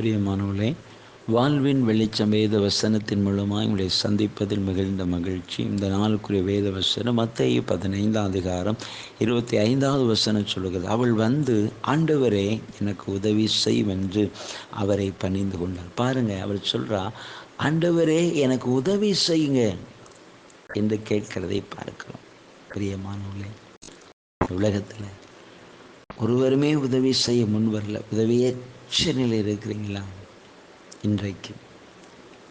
பிரியமானவர்களே, வாழ்வின் வெளிச்சம் வேத வசனத்தின் மூலமாக உங்களை சந்திப்பதில் மிகுந்த மகிழ்ச்சி. இந்த நாளுக்குரிய வேத வசனம் மத்தேயு 15 வசனம் சொல்லுகிறது. அவள் வந்து, ஆண்டவரே எனக்கு உதவி செய்யும் என்று அவரை பணிந்து கொண்டாள். பாருங்க, அவள் சொல்றா, ஆண்டவரே எனக்கு உதவி செய்யுங்க என்று கேட்கிறதை பார்க்கிறோம். பிரியமானவர்களே, உலகத்தில் ஒருவருமே உதவி செய்ய முன் வரல. உதவியற்ற நிலையில் இருக்கிறீங்களா? இன்றைக்கு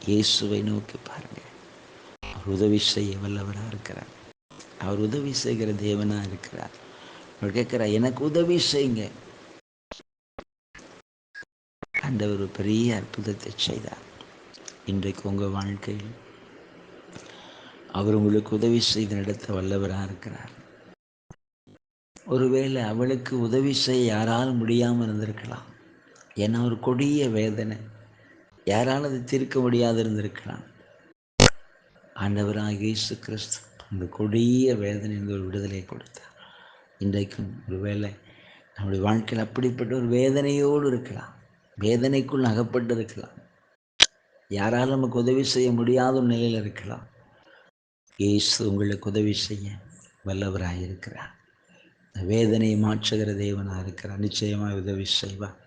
இயேசுவை நோக்கி பாருங்க. அவர் உதவி செய்ய வல்லவராக இருக்கிறார். அவர் உதவி செய்கிற தேவனாக இருக்கிறார். அவர் கேட்கிறார், எனக்கு உதவி செய்யுங்க. ஆண்டவர் ஒரு பெரிய அற்புதத்தை செய்தார். இன்றைக்கு உங்கள் வாழ்க்கையில் அவர் உங்களுக்கு உதவி செய்து நடத்த வல்லவராக இருக்கிறார். ஒருவேளை அவளுக்கு உதவி செய்ய யாராலும் முடியாமல் இருந்திருக்கலாம். ஏன்னா ஒரு கொடிய வேதனை, யாராலும் அதை தீர்க்க முடியாது இருந்திருக்கலாம். ஆண்டவராகிய இயேசு கிறிஸ்து அந்த கொடிய வேதனையிலிருந்து ஒரு விடுதலை கொடுத்தார். இன்றைக்கும் ஒருவேளை நம்முடைய வாழ்க்கையில் அப்படிப்பட்ட ஒரு வேதனையோடு இருக்கலாம், வேதனைக்குள் அகப்பட்டு இருக்கலாம், யாராலும் நமக்கு உதவி செய்ய முடியாத ஒரு நிலையில் இருக்கலாம். இயேசு உங்களுக்கு உதவி செய்ய வல்லவராக இருக்கிறார். வேதனையை மாற்றுகிற தேவனாக இருக்கிறார். நிச்சயமாக உதவி செய்வார்.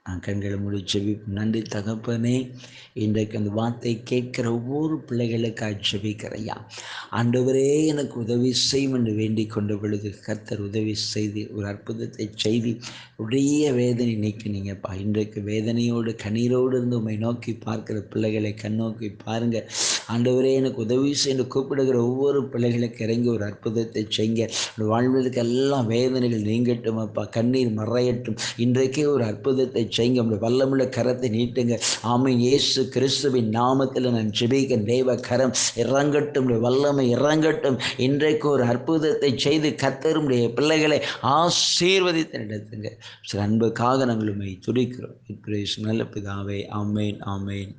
நான் கண்களை மூடி ஜெபிப்போம். நன்றி தகப்பனே, இன்றைக்கு அந்த வார்த்தை கேட்கிற ஒவ்வொரு பிள்ளைகளுக்காக ஜெபிக்கிறையா. ஆண்டவரே எனக்கு உதவி செய்யும் என்று வேண்டிக் கொண்ட பொழுது கர்த்தர் உதவி செய்து ஒரு அற்புதத்தை செய்து உடைய வேதனை நீக்கினீங்கப்பா. இன்றைக்கு வேதனையோடு கண்ணீரோடு இருந்து உண்மை நோக்கி பார்க்கிற பிள்ளைகளை கண்ணோக்கி பாருங்க. ஆண்டவரே எனக்கு உதவி செய்து கூப்பிடுகிற ஒவ்வொரு பிள்ளைகளுக்கு இறங்கி ஒரு அற்புதத்தை செய்யுங்க. வாழ்வதற்கு எல்லாம் வேதனைகள் நீங்கட்டும் அப்பா, கண்ணீர் மறையட்டும். இன்றைக்கே ஒரு அற்புதத்தை செய்யுங்க. உங்களுடைய வல்லமுள்ள கரத்தை நீட்டுங்க. ஆமென். இயேசு கிறிஸ்துவின் நாமத்தில் நான் ஜெபிக்க தேவ கரம் இறங்கட்டும், வல்லமை இறங்கட்டும். இன்றைக்கு ஒரு அற்புதத்தை செய்து கர்த்தருடைய பிள்ளைகளை ஆசீர்வதித்து நடத்துங்க. சில அன்புக்காக நாங்கள் உம்மை துதிக்கிறோம். நல்ல பிதாவே, ஆமென், ஆமென்.